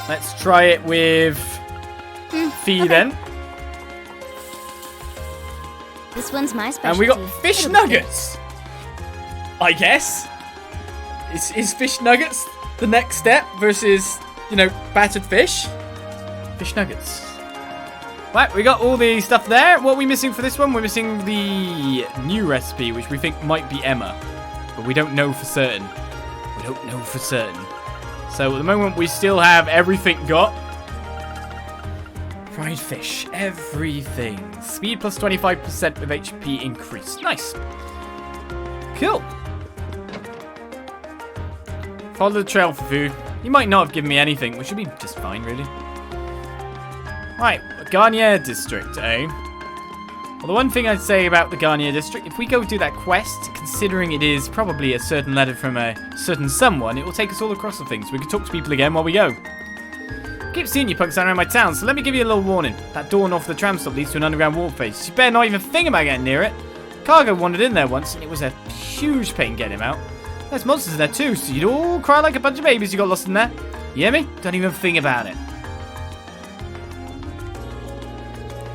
Let's try it with Fee then. This one's my specialty. And we got fish nuggets. I guess. Is fish nuggets the next step versus, you know, battered fish? Fish nuggets. Right, we got all the stuff there. What are we missing for this one? We're missing the new recipe, which we think might be Emma. But we don't know for certain. We don't know for certain. So at the moment, we still have everything got. Fried fish. Everything. Speed plus 25% with HP increase. Nice. Cool. Follow the trail for food. You might not have given me anything, which should be just fine, really. Right, Garnier District, eh? Well, the one thing I'd say about the Garnier District, if we go do that quest, considering it is probably a certain letter from a certain someone, it will take us all across the things. We can talk to people again while we go. I keep seeing you punks around my town, so let me give you a little warning. That door north of the tram stop leads to an underground waterway. You better not even think about getting near it. Cargo wandered in there once, and it was a huge pain getting him out. There's monsters in there too, so you'd all cry like a bunch of babies you got lost in there. You hear me? Don't even think about it.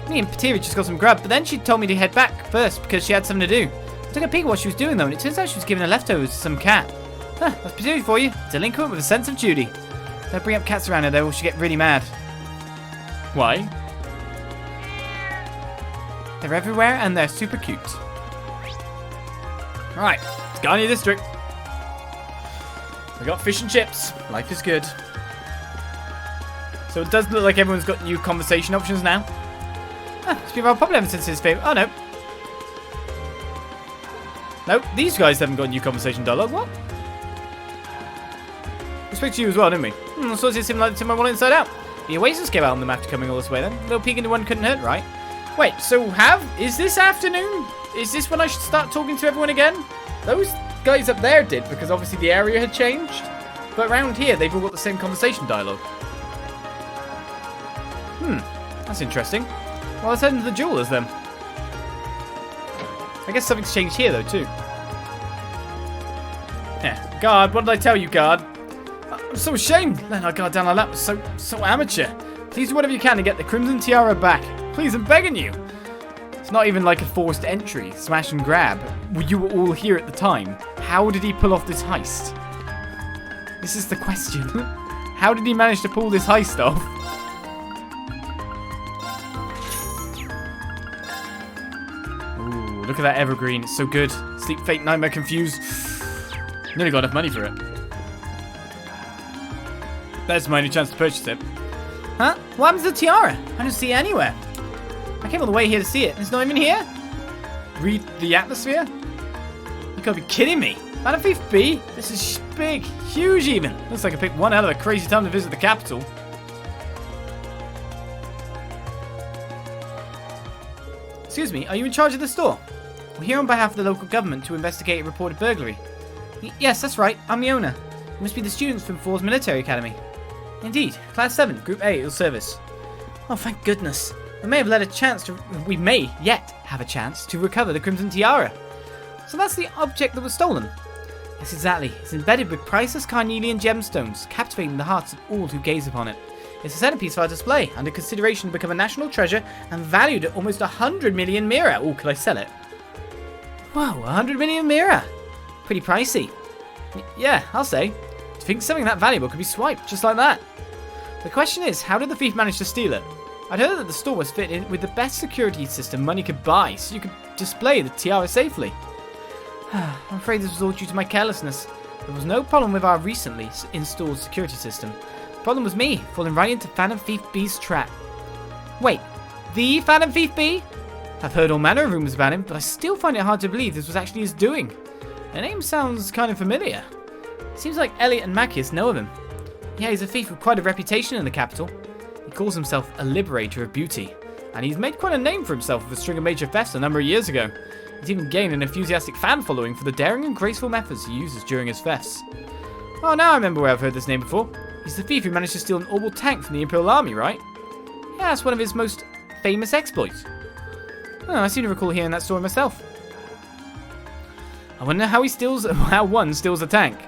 Me and Tiara just got some grub, but then she told me to head back first because she had something to do. I took a peek at what she was doing though, and it turns out she was giving her leftovers to some cat. Huh, that's Patootie for you. Delinquent with a sense of duty. Don't bring up cats around her though, or she'll get really mad. Why? They're everywhere and they're super cute. Right, it's Garnier District. We got fish and chips. Life is good. So it does look like everyone's got new conversation options now. These people are popular ever since his favourite. Oh, no. No, these guys haven't got new conversation dialogue. What? We spoke to you as well, didn't we? I saw it seemed like to my wallet inside out. The Oasis gave out on the map coming all this way then. A little peek into one couldn't hurt, right? Wait, so is this afternoon? Is this when I should start talking to everyone again? Those guys up there did, because obviously the area had changed. But around here, they've all got the same conversation dialogue. That's interesting. Well, let's head into the jewelers then. I guess something's changed here though too. Yeah, guard, what did I tell you, guard? I'm so ashamed letting our guard down like that was so amateur. Please do whatever you can to get the Crimson Tiara back. Please, I'm begging you. It's not even like a forced entry, smash and grab. You were all here at the time. How did he pull off this heist? This is the question. How did he manage to pull this heist off? Look at that evergreen, it's so good. Sleep, Fate, Nightmare, Confused. Nearly got enough money for it. That's my only chance to purchase it. Huh? What happened to the tiara? I don't see it anywhere. I came all the way here to see it, and it's not even here? Read the atmosphere? You gotta be kidding me. Madam Thief B? This is big, huge even. Looks like I picked one out of a crazy time to visit the capital. Excuse me, are you in charge of the store? We're here on behalf of the local government to investigate a reported burglary. Yes, that's right. I'm the owner. You must be the students from Thors Military Academy. Indeed. Class 7, Group A, your service. Oh, thank goodness. We may yet have a chance to recover the Crimson Tiara. So that's the object that was stolen. Yes, exactly. It's embedded with priceless carnelian gemstones, captivating the hearts of all who gaze upon it. It's a centerpiece for our display, under consideration to become a national treasure and valued at almost 100 million mira. Oh, could I sell it? Whoa, 100 million mira. Pretty pricey. Yeah, I'll say. Do you think something that valuable could be swiped just like that? The question is, how did the thief manage to steal it? I'd heard that the store was fitted with the best security system money could buy, so you could display the tiara safely. I'm afraid this was all due to my carelessness. There was no problem with our recently installed security system. The problem was me, falling right into Phantom Thief B's trap. Wait, the Phantom Thief B? I've heard all manner of rumors about him, but I still find it hard to believe this was actually his doing. The name sounds kind of familiar. Seems like Elliot and Machias know of him. Yeah, he's a thief with quite a reputation in the capital. He calls himself a liberator of beauty, and he's made quite a name for himself with a string of major thefts a number of years ago. He's even gained an enthusiastic fan following for the daring and graceful methods he uses during his thefts. Oh, now I remember where I've heard this name before. He's the thief who managed to steal an orbital tank from the Imperial Army, right? Yeah, that's one of his most famous exploits. Oh, I seem to recall hearing that story myself. I wonder how one steals a tank.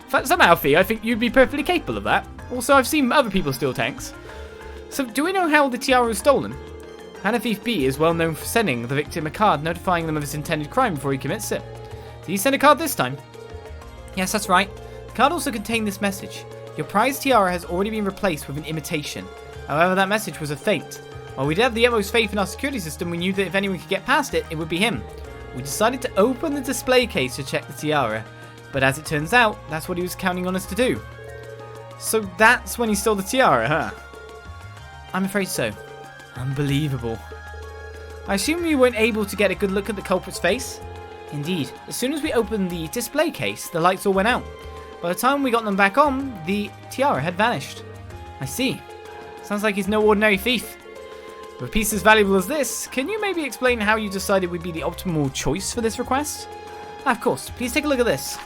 Somehow, Fee, I think you'd be perfectly capable of that. Also, I've seen other people steal tanks. So, do we know how the tiara was stolen? Hannah Thief B is well known for sending the victim a card notifying them of his intended crime before he commits it. Did he send a card this time? Yes, that's right. The card also contained this message. Your prized tiara has already been replaced with an imitation. However, that message was a feint. While we did have the utmost faith in our security system, we knew that if anyone could get past it, it would be him. We decided to open the display case to check the tiara, but as it turns out, that's what he was counting on us to do. So that's when he stole the tiara, huh? I'm afraid so. Unbelievable. I assume you weren't able to get a good look at the culprit's face? Indeed. As soon as we opened the display case, the lights all went out. By the time we got them back on, the tiara had vanished. I see. Sounds like he's no ordinary thief. With a piece as valuable as this, can you maybe explain how you decided would be the optimal choice for this request? Of course. Please take a look at this.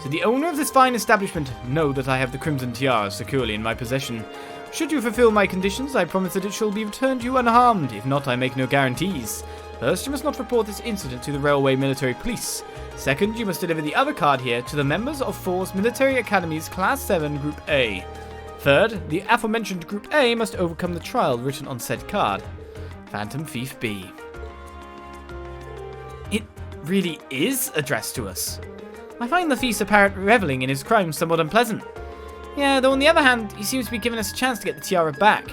So the owner of this fine establishment know that I have the Crimson Tiara securely in my possession. Should you fulfill my conditions, I promise that it shall be returned to you unharmed. If not, I make no guarantees. First, you must not report this incident to the Railway Military Police. Second, you must deliver the other card here to the members of Thors Military Academy's Class 7 Group A. Third, the aforementioned Group A must overcome the trial written on said card. Phantom Thief B. It really is addressed to us. I find the thief's apparent reveling in his crime somewhat unpleasant. Yeah, though on the other hand, he seems to be giving us a chance to get the tiara back.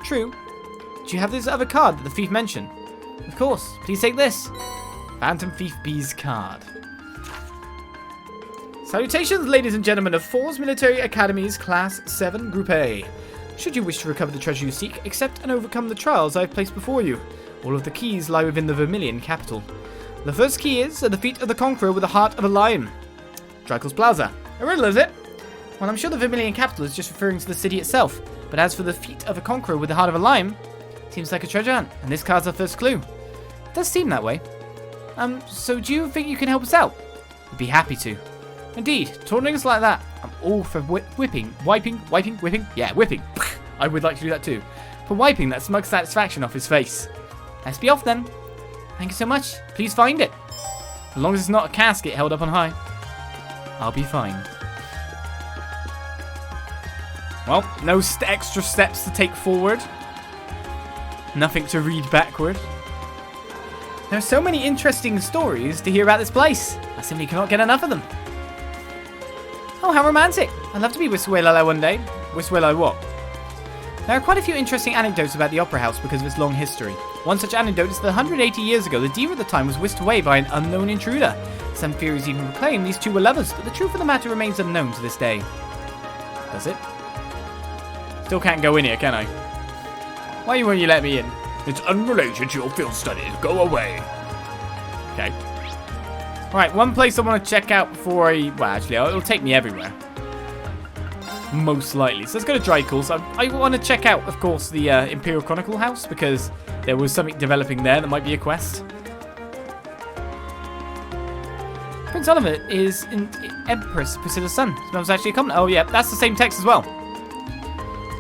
True. Do you have this other card that the thief mentioned? Of course. Please take this. Phantom Thief B's card. Salutations, ladies and gentlemen of Thors Military Academy's Class 7 Group A. Should you wish to recover the treasure you seek, accept and overcome the trials I have placed before you. All of the keys lie within the Vermilion capital. The first key is at the feet of the conqueror with the heart of a lion. Drakel's Plaza. A riddle, is it? Well, I'm sure the Vermilion capital is just referring to the city itself, but as for the feet of a conqueror with the heart of a lion, seems like a treasure hunt, and this card's our first clue. It does seem that way. So do you think you can help us out? I'd be happy to. Indeed, taunting us like that, I'm all for whipping. Yeah, whipping. I would like to do that too. For wiping that smug satisfaction off his face. Let's be off then. Thank you so much. Please find it. As long as it's not a casket held up on high, I'll be fine. Well, no extra steps to take forward. Nothing to read backward. There are so many interesting stories to hear about this place. I simply cannot get enough of them. Oh, how romantic. I'd love to be Wiswelala one day. Wiswelala what? There are quite a few interesting anecdotes about the Opera House because of its long history. One such anecdote is that 180 years ago, the diva at the time was whisked away by an unknown intruder. Some theories even proclaim these two were lovers, but the truth of the matter remains unknown to this day. Does it? Still can't go in here, can I? Why won't you let me in? It's unrelated to your field studies. Go away. Okay. Right, one place I want to check out before I... Well, actually, it'll take me everywhere. Most likely. So let's go to Drakel's. I want to check out, of course, the Imperial Chronicle house, because there was something developing there that might be a quest. Prince Oliver is Empress Priscilla's son. Smells actually a comment. Oh, yeah, that's the same text as well.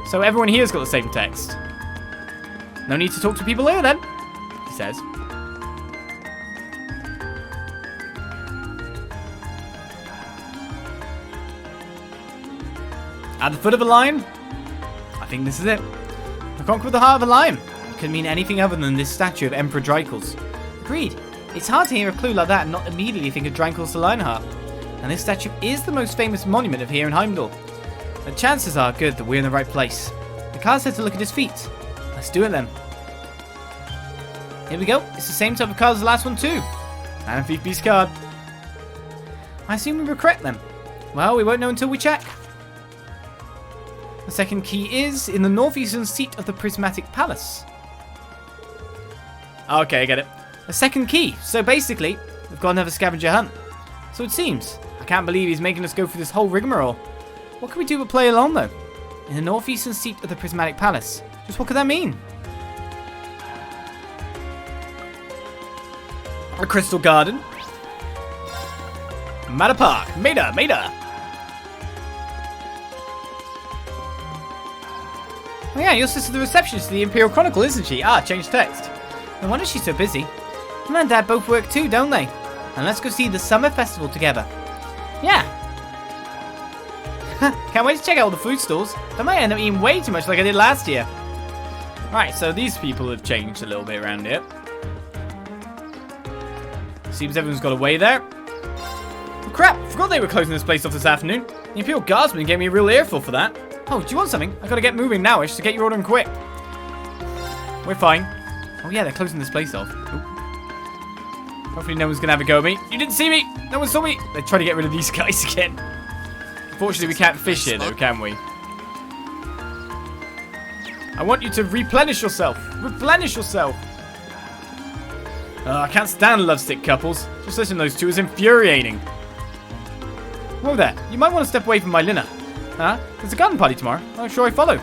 So everyone here's got the same text. No need to talk to people here then, he says. At the foot of a lion? I think this is it. The conqueror with the heart of a lion. It could mean anything other than this statue of Emperor Drakel's. Agreed. It's hard to hear a clue like that and not immediately think of Drakel's the Lionheart. And this statue is the most famous monument of here in Heimdall. The chances are good that we're in the right place. The card said to look at his feet. Let's do it then. Here we go. It's the same type of card as the last one too. And Thief B's card. I assume we were correct then. Well, we won't know until we check. The second key is in the northeastern seat of the Prismatic Palace. Okay, I get it. A second key. So basically, we've got another scavenger hunt. So it seems. I can't believe he's making us go through this whole rigmarole. What can we do but play along, though? In the northeastern seat of the Prismatic Palace. Just what could that mean? A crystal garden. Matter Park. Maida. Oh yeah, your sister's the receptionist of the Imperial Chronicle, isn't she? Ah, change text. No wonder she's so busy. Mum and Dad both work too, don't they? And let's go see the summer festival together. Yeah. Can't wait to check out all the food stalls. I might end up eating way too much like I did last year. Right, so these people have changed a little bit around here. Seems everyone's got away there. Oh, crap, forgot they were closing this place off this afternoon. The Imperial Guardsman gave me a real earful for that. Oh, do you want something? I gotta get moving nowish, so get your order in quick. We're fine. Oh yeah, they're closing this place off. Ooh. Hopefully no one's gonna have a go at me. You didn't see me! No one saw me! They're trying to get rid of these guys again. Unfortunately, we can't fish here though, can we? I want you to replenish yourself. Replenish yourself. I can't stand lovesick couples. Just listening to those two is infuriating. Whoa there. You might want to step away from my Lina. Huh? There's a garden party tomorrow. I'm sure I follow.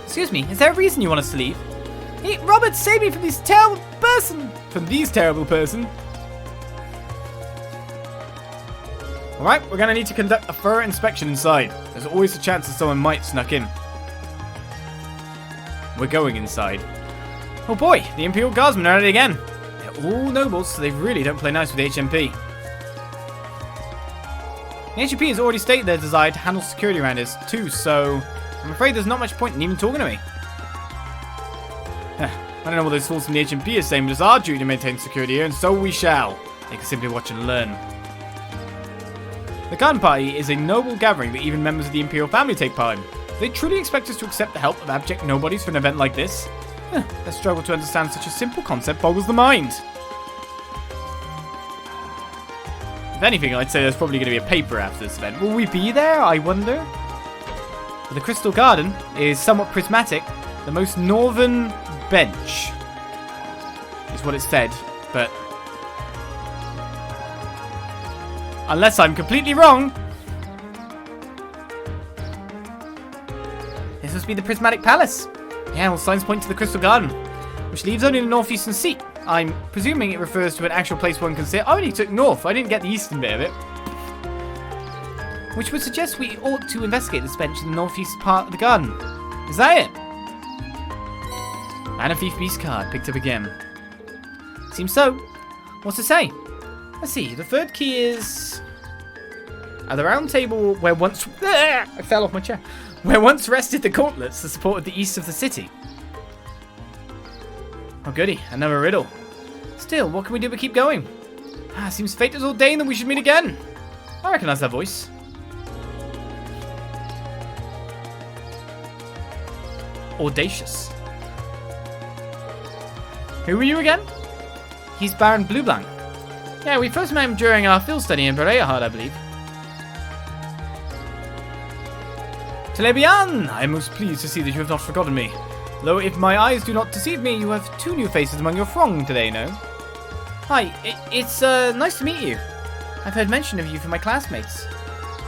Excuse me, is there a reason you want us to leave? Hey, Robert, save me from this terrible person! From these terrible person? Alright, we're gonna need to conduct a thorough inspection inside. There's always a chance that someone might snuck in. We're going inside. Oh boy, the Imperial Guardsmen are at it again. They're all nobles, so they really don't play nice with the HMP. The HMP has already stated their desire to handle security around us too, so I'm afraid there's not much point in even talking to me. I don't know what those fools from the HMP are saying, but it's our duty to maintain security here, and so we shall. They can simply watch and learn. The garden party is a noble gathering that even members of the Imperial family take part in. Do they truly expect us to accept the help of abject nobodies for an event like this? Their struggle to understand such a simple concept boggles the mind. If anything, I'd say there's probably going to be a paper after this event. Will we be there, I wonder? But the Crystal Garden is somewhat prismatic. The most northern bench is what it said, but unless I'm completely wrong, this must be the Prismatic Palace. Yeah, all signs point to the Crystal Garden, which leaves only the northeastern seat. I'm presuming it refers to an actual place one can sit. I only took north. I didn't get the eastern bit of it. Which would suggest we ought to investigate this bench in the northeast part of the garden. Is that it? And a Thief Beast card picked up again. Seems so. What's it say? Let's see. The third key is at the round table where once I fell off my chair. Where once rested the gauntlets that supported the east of the city. Oh goody, another riddle. Still, what can we do but keep going? Seems fate has ordained that we should meet again. I recognise that voice. Audacious. Who were you again? He's Baron Blueblanc. Yeah, we first met him during our field study in Bereyahard, I believe. Telebian! I am most pleased to see that you have not forgotten me. Though if my eyes do not deceive me, you have two new faces among your throng today, no? Hi, it's nice to meet you. I've heard mention of you from my classmates.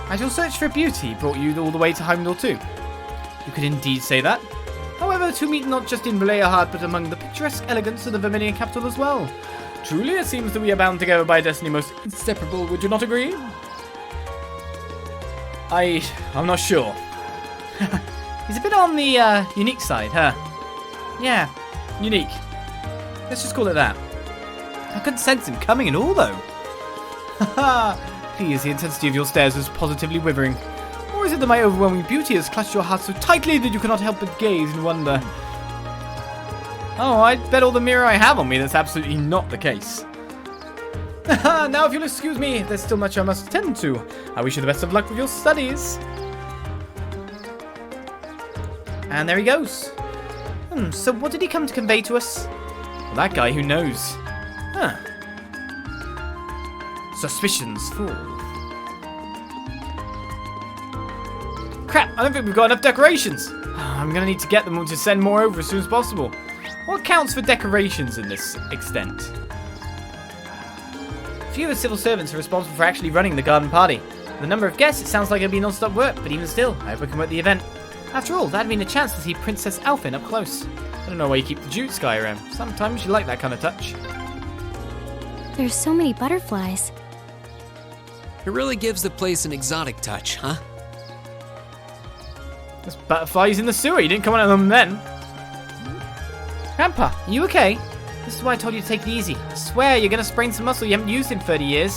Has your search for beauty brought you all the way to Heimdall too? You could indeed say that. However, to meet not just in Bereyahard, but among the picturesque elegance of the Vermilion capital as well. Truly, it seems that we are bound together by a destiny most inseparable, would you not agree? I'm not sure. He's a bit on the unique side, huh? Yeah, unique. Let's just call it that. I couldn't sense him coming at all, though. Haha. Please, the intensity of your stares is positively withering. Or is it that my overwhelming beauty has clutched your heart so tightly that you cannot help but gaze and wonder? Oh, I'd bet all the mirror I have on me that's absolutely not the case. Now, if you'll excuse me, there's still much I must attend to. I wish you the best of luck with your studies. And there he goes. So what did he come to convey to us? Well, that guy, who knows? Huh. Suspicions fall. Crap, I don't think we've got enough decorations. I'm going to need to get them to send more over as soon as possible. What counts for decorations in this extent? Few of the civil servants are responsible for actually running the garden party. The number of guests, it sounds like it'll be non-stop work, but even still, I hope we can work the event. After all, that'd mean a chance to see Princess Alphin up close. I don't know why you keep the Jutes guy around. Sometimes you like that kind of touch. There's so many butterflies. It really gives the place an exotic touch, huh? There's butterflies in the sewer. You didn't come on at them then. Grandpa, are you okay? This is why I told you to take it easy. I swear you're going to sprain some muscle you haven't used in 30 years.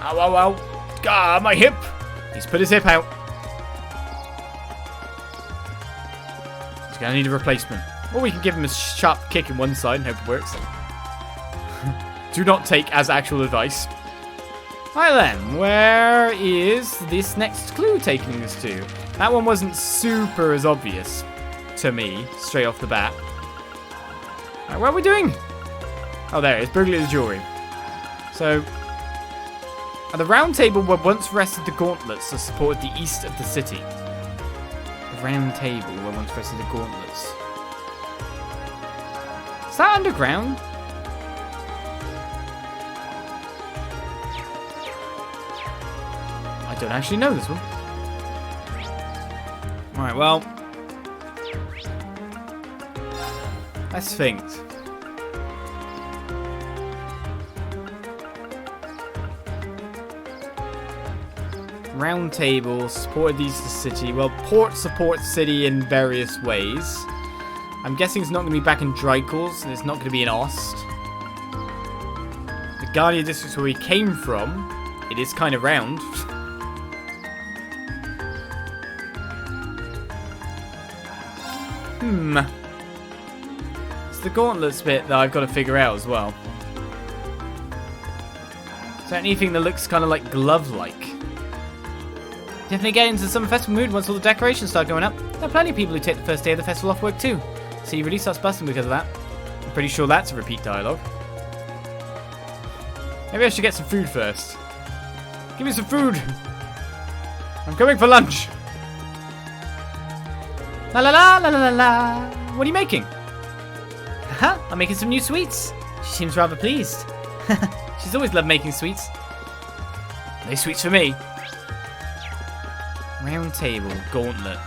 Ow, ow, ow. Ah, my hip. He's put his hip out. He's going to need a replacement. Or we can give him a sharp kick in one side and hope it works. Do not take as actual advice. Right then, where is this next clue taking us to? That one wasn't super as obvious to me, straight off the bat. Right, what are we doing? Oh, there it is. Burglary of the jewelry. So, at the round table where once rested the gauntlets that supported the east of the city. The round table where once rested the gauntlets. Is that underground? I don't actually know this one. Alright, well. Let's think. Round table, supported these the city. Well, port supports city in various ways. I'm guessing it's not going to be back in Drycles, and it's not going to be in Ost. The Guardian district where we came from, it is kind of round. It's the gauntlets bit that I've got to figure out as well. Is there anything that looks kind of like glove-like? Definitely get into some festival mood once all the decorations start going up. There are plenty of people who take the first day of the festival off work too. So you really starts busting because of that. I'm pretty sure that's a repeat dialogue. Maybe I should get some food first. Give me some food. I'm coming for lunch. La la la la la la. What are you making? Haha, I'm making some new sweets. She seems rather pleased. She's always loved making sweets. No sweets for me. Round table, gauntlet.